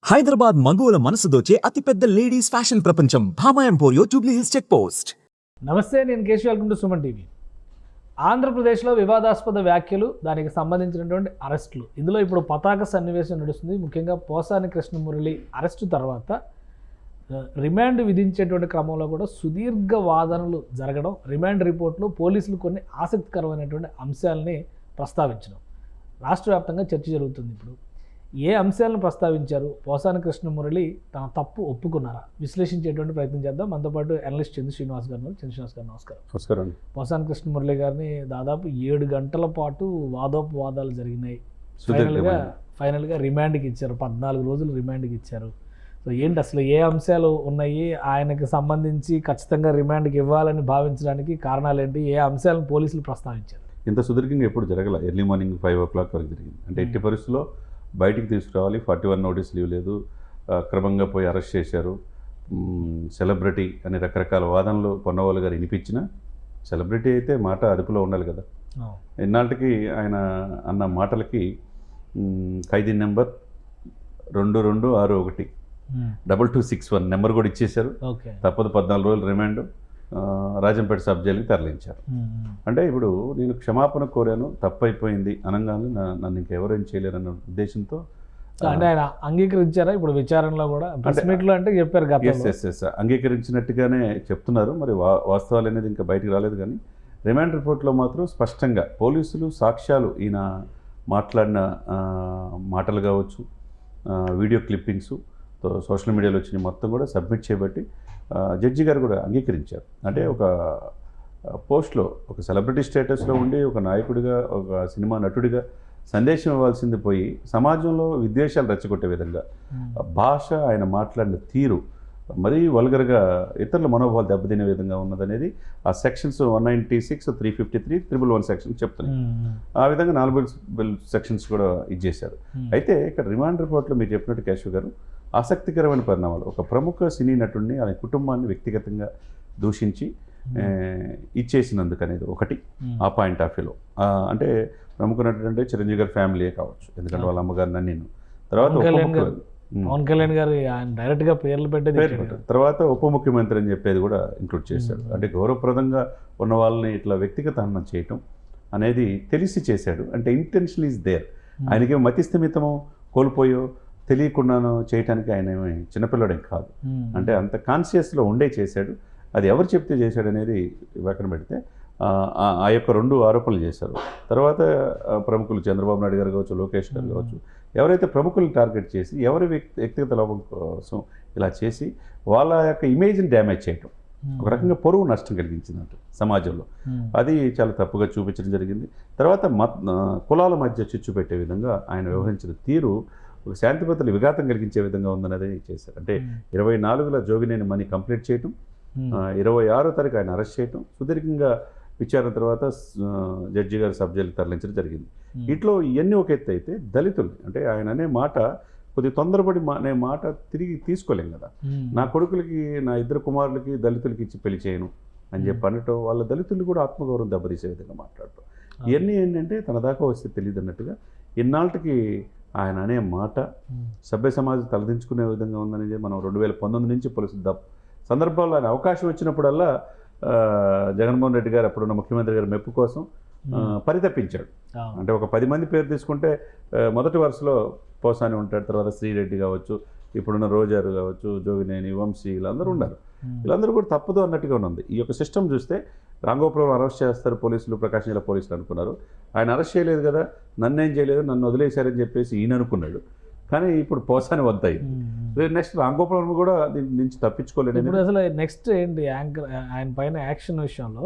హైదరాబాద్ మగువల మనసు దోచే అతిపెద్ద లేడీస్ ఫ్యాషన్ ప్రపంచం Bhama Emporio Jubilee Hills check post. నమస్తే, నేను Keshav. Welcome to Suman TV. ఆంధ్రప్రదేశ్లో వివాదాస్పద వ్యాఖ్యలు, దానికి సంబంధించినటువంటి అరెస్టులు, ఇందులో ఇప్పుడు పతాక సన్నివేశం నడుస్తుంది. ముఖ్యంగా పోసాని కృష్ణమురళి అరెస్టు తర్వాత రిమాండ్ విధించేటువంటి క్రమంలో కూడా సుదీర్ఘ వాదనలు జరగడం, రిమాండ్ రిపోర్ట్లో పోలీసులు కొన్ని ఆసక్తికరమైనటువంటి అంశాలని ప్రస్తావించడం, రాష్ట్ర వ్యాప్తంగా చర్చ జరుగుతుంది. ఇప్పుడు ఏ అంశాలను ప్రస్తావించారు, పోసాని కృష్ణమురళి తన తప్పు ఒప్పుకున్నారా, విశ్లేషించేటువంటి ప్రయత్నం చేద్దాం. మనతో పాటు అనలిస్ట్ చంద్ర శ్రీనివాస్ గారు. నమస్కారం. నమస్కారం. పోసాని కృష్ణమురళి గారిని దాదాపు 7 గంటల పాటు వాదోపవాదాలు జరిగినాయి. ఫైనల్గా రిమాండ్కి ఇచ్చారు, 14 రోజులు రిమాండ్కి ఇచ్చారు. సో ఏంటి అసలు ఏ అంశాలు ఉన్నాయి, ఆయనకి సంబంధించి ఖచ్చితంగా రిమాండ్కి ఇవ్వాలని భావించడానికి కారణాలు ఏంటి, ఏ అంశాలను పోలీసులు ప్రస్తావించారు? ఇంత సుదీర్ఘంగా ఎప్పుడు జరగల. ఎర్లీ మార్నింగ్ 5 o'clock వరకు జరిగింది. అంటే ఎట్టి పరిస్థితుల్లో బయటికి తీసుకురావాలి, 41 నోటీస్ లీవ్ లేదు, క్రమంగా పోయి అరెస్ట్ చేశారు, సెలబ్రిటీ అని రకరకాల వాదనలు పొన్నవాళ్ళు గారు వినిపించిన, సెలబ్రిటీ అయితే మాట అదుపులో ఉండాలి కదా. ఇన్నాళ్ళకి ఆయన అన్న మాటలకి ఖైదీ నెంబర్ 2261 2261 నెంబర్ కూడా ఇచ్చేశారు. తప్పదు 14 రోజులు రిమాండ్, రాజంపేట సబ్ జైలుకి తరలించారు. అంటే ఇప్పుడు నేను క్షమాపణ కోరాను, తప్పైపోయింది అనగానే నన్ను ఇంకెవరేం చేయలేరన్న ఉద్దేశంతో అంటే ఆయన అంగీకరించారా? ఇప్పుడు విచారణలో కూడా అంటే చెప్పారు కదా. ఎస్ అంగీకరించినట్టుగానే చెప్తున్నారు. మరి వాస్తవాలు అనేది ఇంకా బయటికి రాలేదు. కానీ రిమాండ్ రిపోర్ట్లో మాత్రం స్పష్టంగా పోలీసులు సాక్ష్యాలు, ఈయన మాట్లాడిన మాటలు కావచ్చు, వీడియో క్లిప్పింగ్స్ సోషల్ మీడియాలో వచ్చిన మొత్తం కూడా సబ్మిట్ చేయబట్టి జడ్జి గారు కూడా అంగీకరించారు. అంటే ఒక పోస్ట్లో ఒక సెలబ్రిటీ స్టేటస్లో ఉండి ఒక నాయకుడిగా, ఒక సినిమా నటుడిగా సందేశం ఇవ్వాల్సింది పోయి సమాజంలో విద్వేషాలు రెచ్చగొట్టే విధంగా భాష, ఆయన మాట్లాడిన తీరు మరీ వల్గర్గా ఇతరుల మనోభావాలు దెబ్బతినే విధంగా ఉన్నదనేది ఆ సెక్షన్స్ 196, 353, 111 సెక్షన్స్ చెప్తున్నాయి. ఆ విధంగా 4 సెక్షన్స్ కూడా ఇచ్చేశారు. అయితే ఇక్కడ రిమాండ్ రిపోర్ట్లో మీరు చెప్పినట్టు కేశవ్ గారు, ఆసక్తికరమైన పరిణామాలు, ఒక ప్రముఖ సినీ నటుడిని, ఆయన కుటుంబాన్ని వ్యక్తిగతంగా దూషించి ఇచ్చేసినందుకు అనేది ఒకటి. ఆ పాయింట్ ఆఫ్ వ్యూలో అంటే ప్రముఖ నటుడు అంటే చిరంజీవి గారి ఫ్యామిలీయే కావచ్చు, ఎందుకంటే వాళ్ళ అమ్మగారిని నేను, తర్వాత పవన్ కళ్యాణ్ గారు ఆయన డైరెక్ట్గా పేర్లు పెట్టేది, తర్వాత ఉప ముఖ్యమంత్రి అని చెప్పేది కూడా ఇంక్లూడ్ చేశాడు. అంటే గౌరవప్రదంగా ఉన్న వాళ్ళని ఇట్లా వ్యక్తిగత హననం చేయటం అనేది తెలిసి చేశాడు. అంటే ఇంటెన్షన్ ఈజ్ దేర్. ఆయనకి మతిస్థిమితమో కోల్పోయో తెలియకుండానో చేయటానికి ఆయన ఏమీ చిన్నపిల్లడేం కాదు. అంటే అంత కాన్షియస్లో ఉండే చేశాడు. అది ఎవరు చెప్తే చేశాడు అనేది పక్కన పెడితే ఆ యొక్క 2 ఆరోపణలు చేశారు. తర్వాత ప్రముఖులు చంద్రబాబు నాయుడు గారు కావచ్చు, లోకేష్ గారు కావచ్చు, ఎవరైతే ప్రముఖులను టార్గెట్ చేసి ఎవరి వ్యక్తిగత లాభం కోసం ఇలా చేసి వాళ్ళ యొక్క ఇమేజ్ని డ్యామేజ్ చేయటం, ఒక రకంగా పొరుగు నష్టం కలిగించినట్టు సమాజంలో, అది చాలా తప్పుగా చూపించడం జరిగింది. తర్వాత కులాల మధ్య చిచ్చు పెట్టే విధంగా ఆయన వ్యవహరించిన తీరు ఒక శాంతి భద్రతలు విఘాతం కలిగించే విధంగా ఉందనేది చేశారు. అంటే 24లో జోగినేని మనీ కంప్లీట్ చేయటం, 26వ తారీఖు ఆయన అరెస్ట్ చేయటం, సుదీర్ఘంగా విచారణ తర్వాత జడ్జి గారు సబ్ జైలుకి తరలించడం జరిగింది. ఇట్లో ఇవన్నీ ఒక ఎత్తు అయితే, దళితులు అంటే ఆయన అనే మాట కొద్ది తొందరపడి అనే మాట తిరిగి తీసుకోలేం కదా. నా కొడుకులకి, నా 2 కుమారులకి దళితులకి ఇచ్చి పెళ్లి చేయను అని చెప్పి అనటం, వాళ్ళ దళితులు కూడా ఆత్మగౌరవం దెబ్బతీసే విధంగా మాట్లాడటం, ఇవన్నీ ఏంటంటే తన దాకా వస్తే తెలియదు అన్నట్టుగా ఇన్నాళ్ళకి ఆయన అనే మాట సభ్య సమాజం తలదించుకునే విధంగా ఉందనేది మనం 2019 నుంచి పోలీసు సందర్భాల్లో ఆయన అవకాశం వచ్చినప్పుడల్లా జగన్మోహన్ రెడ్డి గారు, అప్పుడున్న ముఖ్యమంత్రి గారు మెప్పు కోసం పరితపించాడు. అంటే ఒక 10 మంది పేరు తీసుకుంటే మొదటి వరుసలో పోసాని ఉంటాడు, తర్వాత శ్రీరెడ్డి కావచ్చు, ఇప్పుడున్న రోజారు కావచ్చు, జోగినేని, వంశీ, వీళ్ళందరూ ఉన్నారు. వీళ్ళందరూ కూడా తప్పదు అన్నట్టుగా ఉంది. ఈ యొక్క సిస్టమ్ చూస్తే రాంగోపురం అరెస్ట్ చేస్తారు పోలీసులు, ప్రకాశం జిల్లా పోలీసులు అనుకున్నారు. ఆయన అరెస్ట్ చేయలేదు కదా, నన్నేం చేయలేదు, నన్ను వదిలేశారని చెప్పేసి ఈయన అనుకున్నాడు. కానీ ఇప్పుడు పోసాని వద్దయింది. నెక్స్ట్ రాంగోపురం కూడా దీని నుంచి తప్పించుకోలేదు. ఇప్పుడు అసలు నెక్స్ట్ ఏంటి, ఆయన పైన యాక్షన్ విషయంలో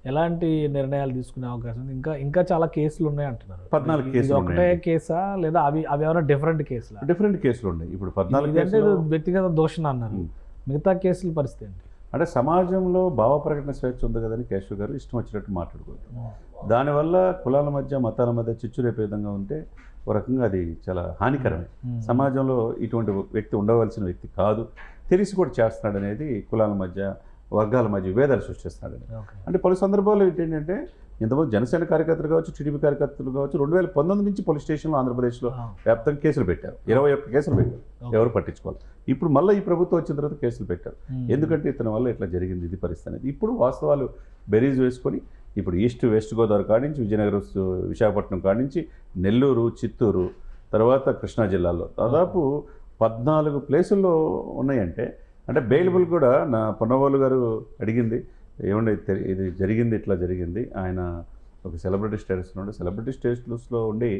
ఎలాంటి నిర్ణయాలు తీసుకునే అవకాశం ఉంది? ఇంకా చాలా కేసులు ఉన్నాయి అంటున్నారు. 14 కేసులు ఒకటే కేసా, లేదా అవి ఏమైనా డిఫరెంట్ కేసులు? డిఫరెంట్ కేసులు ఉన్నాయి. ఇప్పుడు 14 అంటే వ్యక్తిగత దోషణ అన్నారు. మిగతా కేసుల పరిస్థితి ఏంటి? అంటే సమాజంలో భావ ప్రకటన స్వేచ్ఛ ఉంది కదని కేశవ్ గారు ఇష్టం వచ్చినట్టు మాట్లాడుకోవద్దు. దానివల్ల కులాల మధ్య, మతాల మధ్య చిచ్చు రేపే విధంగా ఉంటే ఒక రకంగా అది చాలా హానికరమే. సమాజంలో ఇటువంటి వ్యక్తి ఉండవలసిన వ్యక్తి కాదు, తెలిసి కూడా చేస్తున్నాడు అనేది, కులాల మధ్య, వర్గాల మధ్య విభేదాలు సృష్టిస్తున్నాడని. అంటే పలు సందర్భాల్లో ఏంటంటే ఇంతకుముందు జనసేన కార్యకర్తలు కావచ్చు, టీడీపీ కార్యకర్తలు కావచ్చు 2019 నుంచి పోలీస్ స్టేషన్లో ఆంధ్రప్రదేశ్లో వ్యాప్తంగా కేసులు పెట్టారు. 21 కేసులు పెట్టారు, ఎవరు పట్టించుకోవాలి. ఇప్పుడు మళ్ళీ ఈ ప్రభుత్వం వచ్చిన తర్వాత కేసులు పెట్టారు. ఎందుకంటే ఇతని వల్ల ఇట్లా జరిగింది, ఇది పరిస్థితి అనేది. ఇప్పుడు వాస్తవాలు బెరీజ్ వేసుకొని ఇప్పుడు ఈస్ట్ వెస్ట్ గోదావరి కాడి నుంచి విజయనగరం, విశాఖపట్నం కాడి నుంచి నెల్లూరు, చిత్తూరు, తర్వాత కృష్ణా జిల్లాలో దాదాపు 14 ప్లేసుల్లో ఉన్నాయంటే, అంటే బెయిలబుల్ కూడా నా పొన్నవాళ్ళు గారు అడిగింది, ఏమండి ఇది జరిగింది, ఇట్లా జరిగింది. ఆయన ఒక సెలబ్రిటీ స్టేటస్ ఉండే, సెలబ్రిటీ స్టేటస్లో ఉండి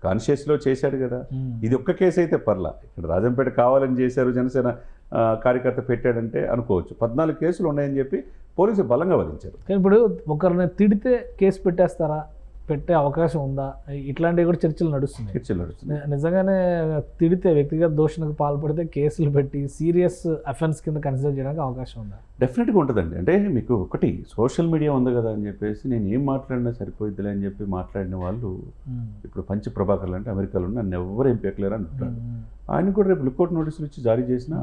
కాన్షియస్లో చేశాడు కదా. ఇది ఒక్క కేసు అయితే పర్లా, ఇక్కడ రాజంపేట కావాలని చేశారు, జనసేన కార్యకర్త పెట్టాడంటే అనుకోవచ్చు. 14 కేసులు ఉన్నాయని చెప్పి పోలీసులు బలంగా వదిలించారు. కానీ ఇప్పుడు ఒకరిని తిడితే కేసు పెట్టేస్తారా, పెట్టే అవకాశం ఉందా, ఇట్లాంటివి కూడా చర్చలు నడుస్తున్నాయి. నిజంగానే తిడితే వ్యక్తిగత దోషణకు పాల్పడితే కేసులు పెట్టి సీరియస్ అఫెన్స్ కింద కన్సిడర్ చేయడానికి అవకాశం ఉందా? డెఫినెట్గా ఉంటుందండి. అంటే మీకు ఒకటి సోషల్ మీడియా ఉంది కదా అని చెప్పేసి నేను ఏం మాట్లాడినా సరిపోయిద్దిలే అని చెప్పి మాట్లాడిన వాళ్ళు ఇప్పుడు పంచ ప్రభాకర్లు అంటే అమెరికాలో నన్ను ఎవరు ఏం పెక్కలేరు అంటున్నారు. ఆయన కూడా రేపు లుకౌట్ నోటీసులు ఇచ్చి జారీ చేసిన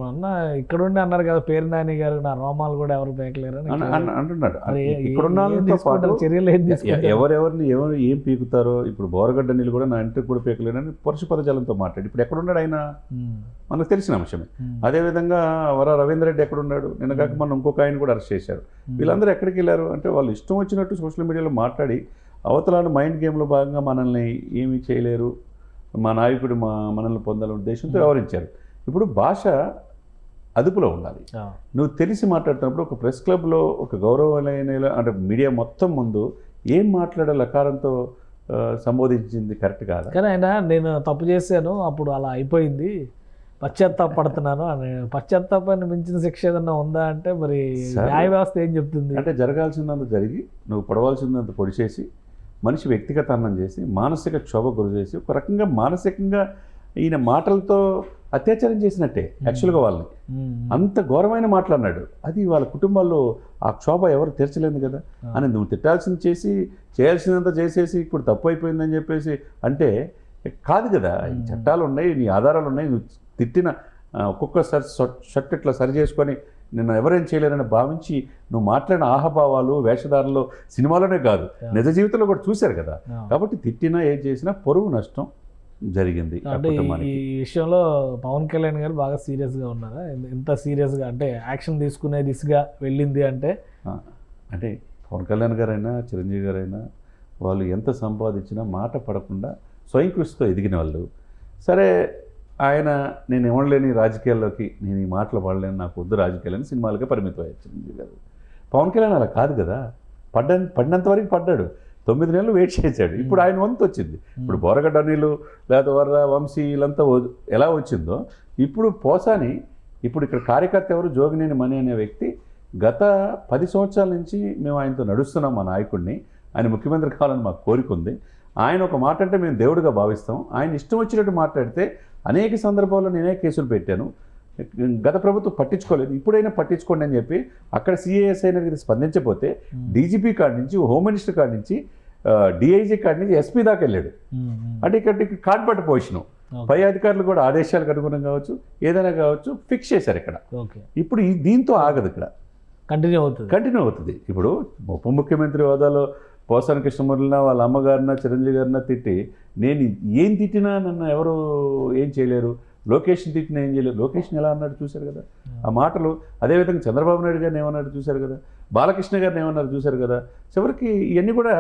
మొన్న ఇక్కడ ఉండి అన్నారు కదా, పేరు నాని గారు నా రోమాలు కూడా ఎవరు పేకలేరు అంటున్నాడు. ఇక్కడున్న చర్యలు ఎవరెవరిని ఏం పీకుతారో, ఇప్పుడు బోరగడ్డ నీళ్ళు కూడా నా ఇంటికి కూడా పీకలేనని పరుష పదజాలంతో మాట్లాడి ఇప్పుడు ఎక్కడున్నాడు ఆయన మనకు తెలిసిన అంశమే. అదేవిధంగా వర రవీంద్ర రెడ్డి ఎక్కడున్నాడు, నిన్న కాక మనం ఇంకొక ఆయన కూడా అరెస్ట్ చేశారు. వీళ్ళందరూ ఎక్కడికి వెళ్ళారు అంటే వాళ్ళు ఇష్టం వచ్చినట్టు సోషల్ మీడియాలో మాట్లాడి అవతలాలు మైండ్ గేమ్లో భాగంగా మనల్ని ఏమీ చేయలేరు, మా నాయకుడు మనల్ని పొందాలనే ఉద్దేశంతో వ్యవహరించారు. ఇప్పుడు భాష అదుపులో ఉండాలి. నువ్వు తెలిసి మాట్లాడుతున్నప్పుడు ఒక ప్రెస్ క్లబ్లో ఒక గౌరవమైన అంటే మీడియా మొత్తం ముందు ఏం మాట్లాడాలి అకారంతో సంబోధించింది కరెక్ట్ కాదు. కానీ ఆయన నేను తప్పు చేశాను అప్పుడు అలా అయిపోయింది, పశ్చాత్తాపడుతున్నాను అని. పశ్చాత్తాపాన్ని మించిన శిక్ష ఏదన్నా ఉందా అంటే మరి న్యాయ వ్యవస్థ ఏం చెప్తుంది? అంటే జరగాల్సిందంత జరిగి నువ్వు పొడవాల్సిందంత పొడి చేసి మనిషి వ్యక్తిగతాన్నం చేసి మానసిక క్షోభ గురి చేసి ఒక రకంగా మానసికంగా ఈయన మాటలతో అత్యాచారం చేసినట్టే యాక్చువల్గా వాళ్ళని. అంత ఘోరమైన మాట్లాడినాడు. అది వాళ్ళ కుటుంబాల్లో ఆ క్షోభ ఎవరు తీర్చలేదు కదా అని నువ్వు తిట్టాల్సింది చేసి చేయాల్సినంత చేసేసి ఇప్పుడు తప్పు అయిపోయిందని చెప్పేసి అంటే కాదు కదా. ఈ చట్టాలు ఉన్నాయి, నీ ఆధారాలు ఉన్నాయి. నువ్వు తిట్టిన ఒక్కొక్కసారి షర్ట్ ఇట్లా సరి చేసుకొని నిన్ను ఎవరేం చేయలేరని భావించి నువ్వు మాట్లాడిన ఆహభావాలు వేషధారణలో సినిమాలోనే కాదు నిజ జీవితంలో కూడా చూశారు కదా. కాబట్టి తిట్టినా ఏం చేసినా పొరుగు నష్టం జరిగింది. అంటే ఈ విషయంలో పవన్ కళ్యాణ్ గారు బాగా సీరియస్గా ఉన్నారా? ఎంత సీరియస్గా అంటే యాక్షన్ తీసుకునే దిశగా వెళ్ళింది అంటే పవన్ కళ్యాణ్ గారైనా చిరంజీవి గారైనా వాళ్ళు ఎంత సంపాదించినా మాట పడకుండా స్వయం కృషితో ఎదిగిన వాళ్ళు. సరే ఆయన నేను ఇవ్వలేని రాజకీయాల్లోకి నేను ఈ మాటలు పడలేను, నాకు వద్దు రాజకీయాలని సినిమాలకే పరిమితం అయ్యారు చిరంజీవి గారు. పవన్ కళ్యాణ్ అలా కాదు కదా, పడినంత వరకు పడ్డాడు, 9 నెలలు వెయిట్ చేశాడు. ఇప్పుడు ఆయన వంతు వచ్చింది. ఇప్పుడు బోరగడ్డ నీళ్ళు లేదా వర్ర వంశీ వీళ్ళంతా ఎలా వచ్చిందో ఇప్పుడు పోసాని ఇప్పుడు ఇక్కడ కార్యకర్త ఎవరు జోగినేని మణి అనే వ్యక్తి గత 10 సంవత్సరాల నుంచి మేము ఆయనతో నడుస్తున్నాం. మా నాయకుడిని ఆయన ముఖ్యమంత్రి కావాలని మాకు కోరిక ఉంది. ఆయన ఒక మాట అంటే మేము దేవుడిగా భావిస్తాం. ఆయన ఇష్టం వచ్చినట్టు మాట్లాడితే అనేక సందర్భాల్లో నేనే కేసులు పెట్టాను. గత ప్రభుత్వం పట్టించుకోలేదు, ఇప్పుడైనా పట్టించుకోండి అని చెప్పి అక్కడ సిఐఎస్ఐ అనేది స్పందించకపోతే డీజీపీ కాడి నుంచి హోమ్ మినిస్టర్ కాడి నుంచి డిఐజీ కాడి నుంచి ఎస్పీ దాకా వెళ్ళాడు. అంటే ఇక్కడ కాన్పట్ పొజిషను పై అధికారులు కూడా ఆదేశాలకు అనుగుణం కావచ్చు ఏదైనా కావచ్చు ఫిక్స్ చేశారు ఇక్కడ. ఇప్పుడు దీంతో ఆగదు, ఇక్కడ కంటిన్యూ అవుతుంది. ఇప్పుడు ఉప ముఖ్యమంత్రి హోదాలో పోసాని కృష్ణమురళిన వాళ్ళ అమ్మగారిన చిరంజీవి గారిన తిట్టి నేను ఏం తిట్టినా నన్ను ఎవరు ఏం చేయలేరు, లోకేష్ని తిట్టినా ఏం చేయలేరు. లోకేష్ని ఎలా అన్నాడు చూశారు కదా ఆ మాటలు. అదేవిధంగా చంద్రబాబు నాయుడు గారిని ఏమన్నాడు చూశారు కదా, బాలకృష్ణ గారిని ఏమన్నారు చూశారు కదా. చివరికి ఇవన్నీ కూడా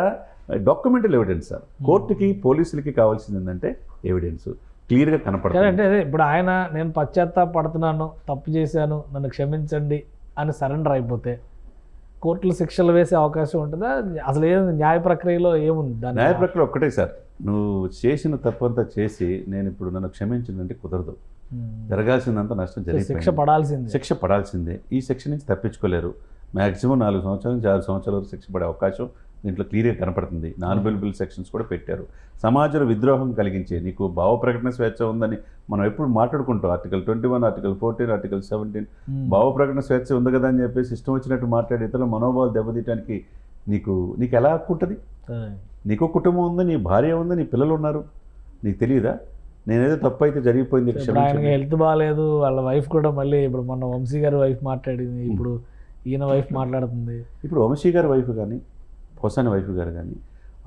డాక్యుమెంటల్ ఎవిడెన్స్ సార్. కోర్టుకి పోలీసులకి కావాల్సింది ఏంటంటే ఎవిడెన్స్ క్లియర్గా కనపడుతుంది. అంటే ఇప్పుడు ఆయన నేను పశ్చాత్తాపడుతున్నాను, తప్పు చేశాను, నన్ను క్షమించండి అని సరెండర్ అయిపోతే కోర్టులు శిక్షలు వేసే అవకాశం ఉంటుందా? అసలు ఏముంది న్యాయ ప్రక్రియలో ఏముంది? న్యాయ ప్రక్రియ ఒక్కటే సార్, నువ్వు చేసిన తప్పంతా చేసి నేను ఇప్పుడు నన్ను క్షమించిందంటే కుదరదు. జరగాల్సిందంతా నష్టం జరిగింది, శిక్ష పడాల్సిందే. ఈ శిక్ష నుంచి తప్పించుకోలేరు. మ్యాక్సిమం 4 సంవత్సరాల నుంచి 6 సంవత్సరాల వరకు శిక్ష పడే అవకాశం దీంట్లో క్లియర్గా కనపడుతుంది. నాన్ బెయిలబుల్ సెక్షన్స్ కూడా పెట్టారు. సమాజంలో విద్రోహం కలిగించే నీకు భావ ప్రకటన స్వేచ్ఛ ఉందని మనం ఎప్పుడు మాట్లాడుకుంటాం. ఆర్టికల్ 21, ఆర్టికల్ 14, ఆర్టికల్ 17 భావ ప్రకటన స్వేచ్ఛ ఉంది కదా అని చెప్పేసి ఇష్టం వచ్చినట్టు మాట్లాడి ఇతరుల మనోభావాలు దెబ్బతీయడానికి నీకు ఎలా హక్కు ఉంటుంది? నీకు కుటుంబం ఉంది, నీ భార్య ఉంది, నీ పిల్లలు ఉన్నారు, నీకు తెలియదా? నేనేదో తప్పు అయితే జరిగిపోయింది. ఆయనకి హెల్త్ బాగాలేదు, వాళ్ళ వైఫ్ కూడా మళ్ళీ ఇప్పుడు మొన్న వంశీ గారి వైఫ్ మాట్లాడింది, ఇప్పుడు ఈయన వైఫ్ మాట్లాడుతుంది. ఇప్పుడు వంశీ గారి వైఫ్ కానీ పోసాని వైఫ్ గారు కానీ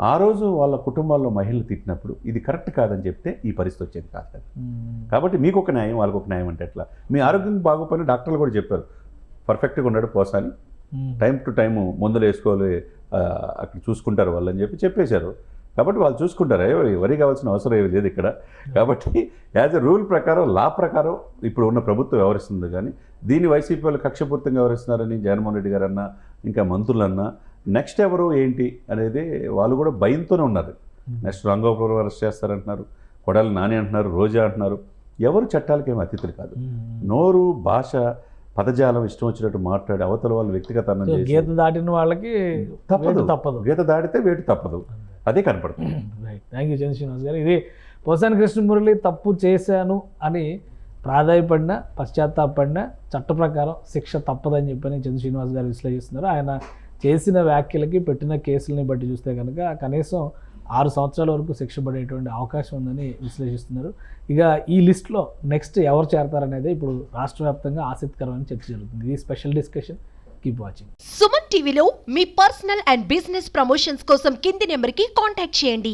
ఆ రోజు వాళ్ళ కుటుంబాల్లో మహిళలు తిట్టినప్పుడు ఇది కరెక్ట్ కాదని చెప్తే ఈ పరిస్థితి వచ్చేది కాదు కదా. కాబట్టి మీకు ఒక న్యాయం వాళ్ళకు ఒక న్యాయం అంటే ఎట్లా? మీ ఆరోగ్యం బాగోపోయినా డాక్టర్లు కూడా చెప్పారు పర్ఫెక్ట్గా ఉన్నాడు పోసాని, టైం టు టైము మందులు వేసుకోవాలి, అక్కడ చూసుకుంటారు వాళ్ళు అని చెప్పేశారు. కాబట్టి వాళ్ళు చూసుకుంటారు, వరి కావాల్సిన అవసరం ఏమి లేదు ఇక్కడ. కాబట్టి యాజ్ ఎ రూల్ ప్రకారం, లా ప్రకారం ఇప్పుడు ఉన్న ప్రభుత్వం వ్యవహరిస్తుంది. కానీ దీన్ని వైసీపీ వాళ్ళు కక్షపూర్తంగా వ్యవహరిస్తున్నారని జగన్మోహన్ రెడ్డి గారు అన్నా, ఇంకా మంత్రులన్నా, నెక్స్ట్ ఎవరు ఏంటి అనేది వాళ్ళు కూడా భయంతోనే ఉన్నారు. నెక్స్ట్ రంగోపురం అరెస్ట్ చేస్తారంటున్నారు, కొడాలి నాని అంటున్నారు, రోజా అంటున్నారు. ఎవరు చట్టాలకి ఏమి అతిథులు కాదు. నోరు, భాష, పదజాలం ఇష్టం వచ్చినట్టు మాట్లాడి అవతల వాళ్ళు వ్యక్తిగతాన్ని చేసి గీత దాటిన వాళ్ళకి తప్పదు. గీత దాటితే వేటు తప్పదు, అదే కనపడుతుంది. రైట్, థ్యాంక్ యూ చంద్ర శ్రీనివాస్ గారు. ఇది పోసాని కృష్ణమురళి తప్పు చేశాను అని ప్రాధాయపడినా, పశ్చాత్తాపడినా చట్ట ప్రకారం శిక్ష తప్పదని చెప్పని చంద్ర శ్రీనివాస్ గారు విశ్లేషిస్తున్నారు. ఆయన చేసిన వ్యాఖ్యలకి, పెట్టిన కేసులని బట్టి చూస్తే కనుక కనీసం 6 సంవత్సరాల వరకు శిక్ష పడేటువంటి అవకాశం ఉందని విశ్లేషిస్తున్నారు. ఇక ఈ లిస్ట్లో నెక్స్ట్ ఎవరు చేరతారనేది ఇప్పుడు రాష్ట్ర వ్యాప్తంగా ఆసక్తికరమైన చర్చ జరుగుతుంది. ఇది special discussion. Keep watching. Suman టీవీలో మీ పర్సనల్ అండ్ బిజినెస్ ప్రమోషన్స్ కోసం కింది నెంబర్కి కాంటాక్ట్ చేయండి.